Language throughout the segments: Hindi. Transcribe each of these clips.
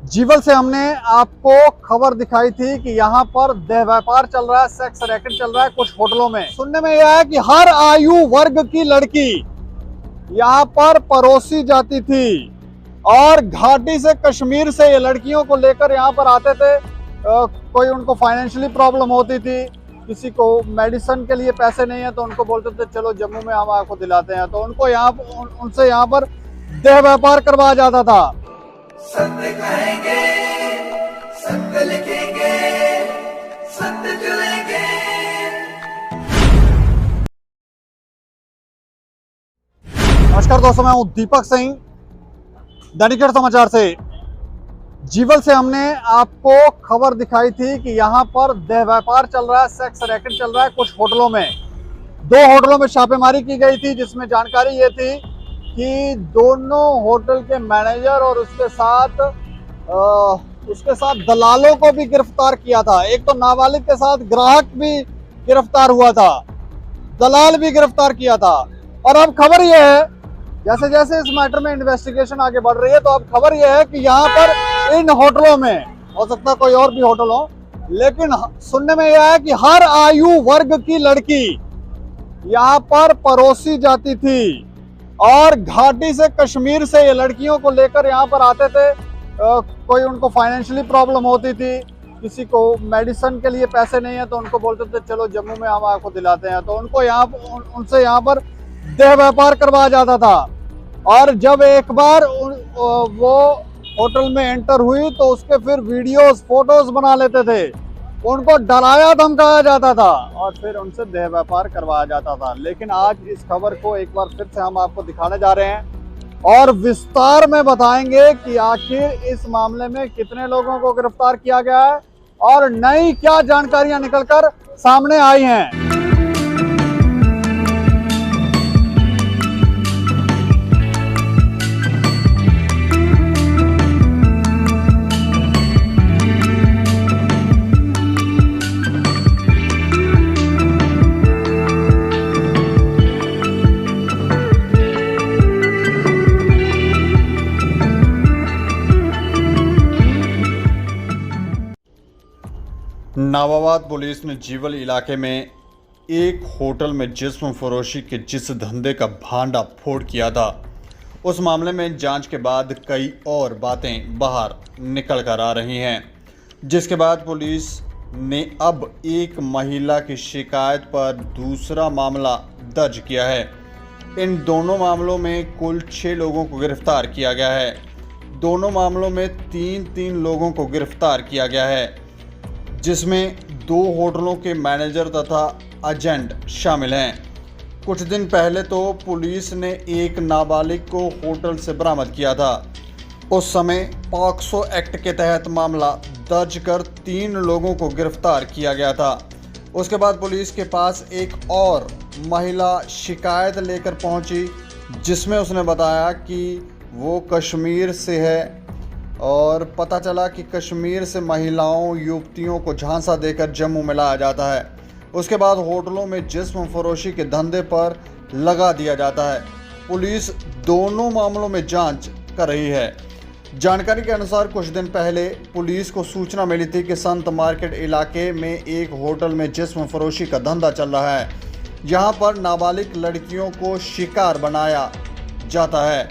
जीवल से हमने आपको खबर दिखाई थी कि यहाँ पर देह व्यापार चल रहा है, सेक्स रैकेट चल रहा है कुछ होटलों में। सुनने में यह है कि हर आयु वर्ग की लड़की यहाँ पर परोसी जाती थी और घाटी से, कश्मीर से ये लड़कियों को लेकर यहाँ पर आते थे। कोई उनको फाइनेंशियली प्रॉब्लम होती थी, किसी को मेडिसिन के लिए पैसे नहीं है तो उनको बोलते थे चलो जम्मू में हम आपको दिलाते हैं, तो उनको उनसे यहाँ पर देह व्यापार करवाया जाता था। सत्य कहेंगे, सत्य लिखेंगे, सत्य चलेंगे। नमस्कार दोस्तों, मैं हूं दीपक सिंह, दैनिक समाचार से। जीवल से हमने आपको खबर दिखाई थी कि यहाँ पर देह व्यापार चल रहा है, सेक्स रैकेट चल रहा है कुछ होटलों में। 2 होटलों में छापेमारी की गई थी, जिसमें जानकारी ये थी कि दोनों होटल के मैनेजर और उसके साथ दलालों को भी गिरफ्तार किया था। एक तो नाबालिग के साथ ग्राहक भी गिरफ्तार हुआ था, दलाल भी गिरफ्तार किया था। और अब खबर यह है, जैसे जैसे इस मैटर में इन्वेस्टिगेशन आगे बढ़ रही है, तो अब खबर यह है कि यहाँ पर इन होटलों में, हो सकता है कोई और भी होटल हो, लेकिन सुनने में यह है कि हर आयु वर्ग की लड़की यहाँ पर परोसी जाती थी और घाटी से, कश्मीर से ये लड़कियों को लेकर यहाँ पर आते थे। कोई उनको फाइनेंशियली प्रॉब्लम होती थी, किसी को मेडिसिन के लिए पैसे नहीं है तो उनको बोलते थे चलो जम्मू में हम आपको दिलाते हैं, तो उनको उनसे यहाँ पर देह व्यापार करवाया जाता था। और जब एक बार वो होटल में एंटर हुई तो उसके फिर वीडियोस, फोटोज बना लेते थे, उनको डराया धमकाया जाता था और फिर उनसे देह व्यापार करवाया जाता था। लेकिन आज इस खबर को एक बार फिर से हम आपको दिखाने जा रहे हैं और विस्तार में बताएंगे कि आखिर इस मामले में कितने लोगों को गिरफ्तार किया गया है और नई क्या जानकारियां निकलकर सामने आई हैं। नाबाबाद पुलिस ने जीवल इलाके में एक होटल में जिस्म फरोशी के जिस धंधे का भांडा फोड़ किया था, उस मामले में जांच के बाद कई और बातें बाहर निकल कर आ रही हैं, जिसके बाद पुलिस ने अब एक महिला की शिकायत पर दूसरा मामला दर्ज किया है। इन दोनों मामलों में कुल 6 लोगों को गिरफ्तार किया गया है। दोनों मामलों में 3 लोगों को गिरफ्तार किया गया है, जिसमें 2 होटलों के मैनेजर तथा एजेंट शामिल हैं। कुछ दिन पहले तो पुलिस ने एक नाबालिग को होटल से बरामद किया था। उस समय पॉक्सो एक्ट के तहत मामला दर्ज कर 3 लोगों को गिरफ्तार किया गया था। उसके बाद पुलिस के पास एक और महिला शिकायत लेकर पहुंची, जिसमें उसने बताया कि वो कश्मीर से है और पता चला कि कश्मीर से महिलाओं, युवतियों को झांसा देकर जम्मू में लाया जाता है। उसके बाद होटलों में जिस्म फरोशी के धंधे पर लगा दिया जाता है। पुलिस दोनों मामलों में जांच कर रही है। जानकारी के अनुसार कुछ दिन पहले पुलिस को सूचना मिली थी कि संत मार्केट इलाके में एक होटल में जिस्म फरोशी का धंधा चल रहा है। यहाँ पर नाबालिग लड़कियों को शिकार बनाया जाता है।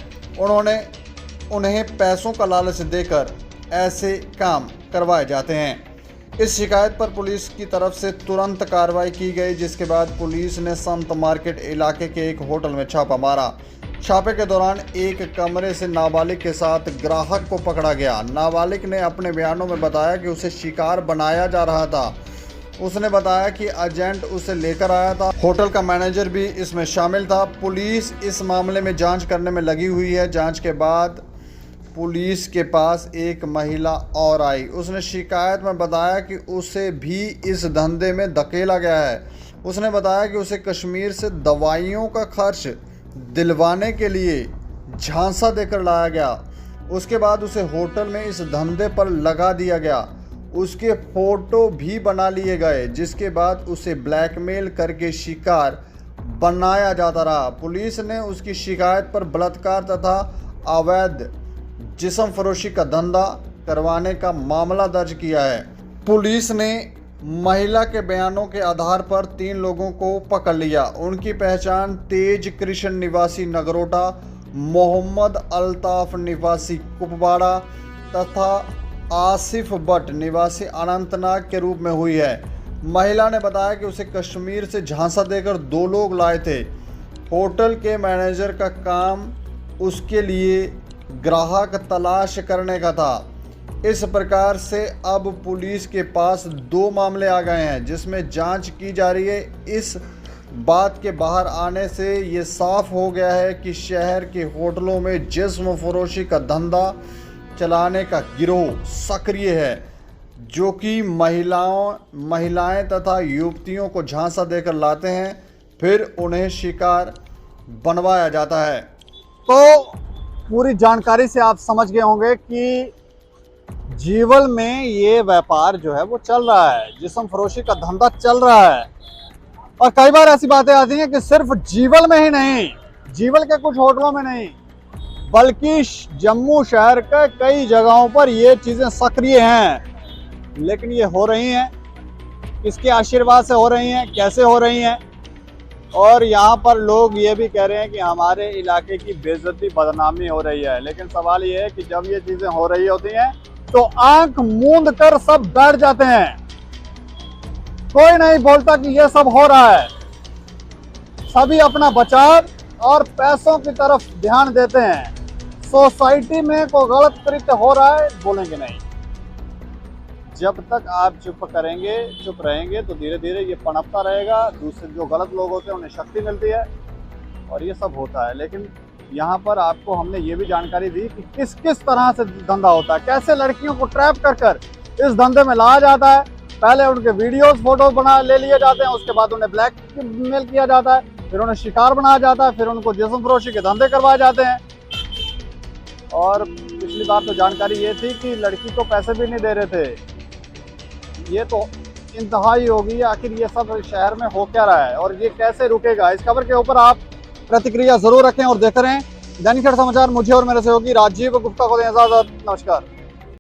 उन्हें पैसों का लालच देकर ऐसे काम करवाए जाते हैं। इस शिकायत पर पुलिस की तरफ से तुरंत कार्रवाई की गई, जिसके बाद पुलिस ने संत मार्केट इलाके के एक होटल में छापा मारा। छापे के दौरान एक कमरे से नाबालिग के साथ ग्राहक को पकड़ा गया। नाबालिग ने अपने बयानों में बताया कि उसे शिकार बनाया जा रहा था। उसने बताया कि एजेंट उसे लेकर आया था। होटल का मैनेजर भी इसमें शामिल था। पुलिस इस मामले में जांच करने में लगी हुई है। जांच के बाद पुलिस के पास एक महिला और आई। उसने शिकायत में बताया कि उसे भी इस धंधे में धकेला गया है। उसने बताया कि उसे कश्मीर से दवाइयों का खर्च दिलवाने के लिए झांसा देकर लाया गया। उसके बाद उसे होटल में इस धंधे पर लगा दिया गया। उसके फोटो भी बना लिए गए, जिसके बाद उसे ब्लैकमेल करके शिकार बनाया जाता रहा। पुलिस ने उसकी शिकायत पर बलात्कार तथा अवैध जिस्म फरोशी का धंधा करवाने का मामला दर्ज किया है। पुलिस ने महिला के बयानों के आधार पर 3 लोगों को पकड़ लिया। उनकी पहचान तेज कृष्ण निवासी नगरोटा, मोहम्मद अल्ताफ निवासी कुपवाड़ा तथा आसिफ भट्ट निवासी अनंतनाग के रूप में हुई है। महिला ने बताया कि उसे कश्मीर से झांसा देकर 2 लोग लाए थे। होटल के मैनेजर का काम उसके लिए ग्राहक तलाश करने का था। इस प्रकार से अब पुलिस के पास 2 मामले आ गए हैं जिसमें जांच की जा रही है। इस बात के बाहर आने से ये साफ हो गया है कि शहर के होटलों में जिस्म फरोशी का धंधा चलाने का गिरोह सक्रिय है, जो कि महिलाएं तथा युवतियों को झांसा देकर लाते हैं, फिर उन्हें शिकार बनवाया जाता है। तो पूरी जानकारी से आप समझ गए होंगे कि जीवल में ये व्यापार जो है वो चल रहा है, जिस्म फरोशी का धंधा चल रहा है। और कई बार ऐसी बातें आती हैं कि सिर्फ जीवल में ही नहीं, जीवल के कुछ होटलों में नहीं, बल्कि जम्मू शहर के कई जगहों पर ये चीज़ें सक्रिय हैं। लेकिन ये हो रही हैं, किसके आशीर्वाद से हो रही हैं, कैसे हो रही हैं? और यहाँ पर लोग ये भी कह रहे हैं कि हमारे इलाके की बेइज्जती बदनामी हो रही है। लेकिन सवाल ये है कि जब ये चीज़ें हो रही होती हैं तो आंख मूंद कर सब बैठ जाते हैं, कोई नहीं बोलता कि ये सब हो रहा है। सभी अपना बचाव और पैसों की तरफ ध्यान देते हैं। सोसाइटी में कोई गलत कृत्य हो रहा है, बोलेंगे नहीं। जब तक आप चुप रहेंगे तो धीरे धीरे ये पनपता रहेगा। दूसरे जो गलत लोग होते हैं उन्हें शक्ति मिलती है और ये सब होता है। लेकिन यहाँ पर आपको हमने ये भी जानकारी दी कि किस किस तरह से धंधा होता है, कैसे लड़कियों को ट्रैप कर इस धंधे में लाया जाता है। पहले उनके वीडियोस फोटो बना ले लिए जाते हैं, उसके बाद उन्हें ब्लैकमेल किया जाता है, फिर उन्हें शिकार बनाया जाता है, फिर उनको जिस्म फरोशी के धंधे करवाए जाते हैं। और पिछली बार तो जानकारी ये थी कि लड़की को पैसे भी नहीं दे रहे थे। ये तो इंतहाई होगी। आखिर ये सब शहर में हो क्या रहा है और ये कैसे रुकेगा? इस खबर के ऊपर आप प्रतिक्रिया जरूर रखें और देखते रहें दैनिक समाचार। मुझे और मेरे सहयोगी राजीव गुप्ता को दें इजाजत। नमस्कार।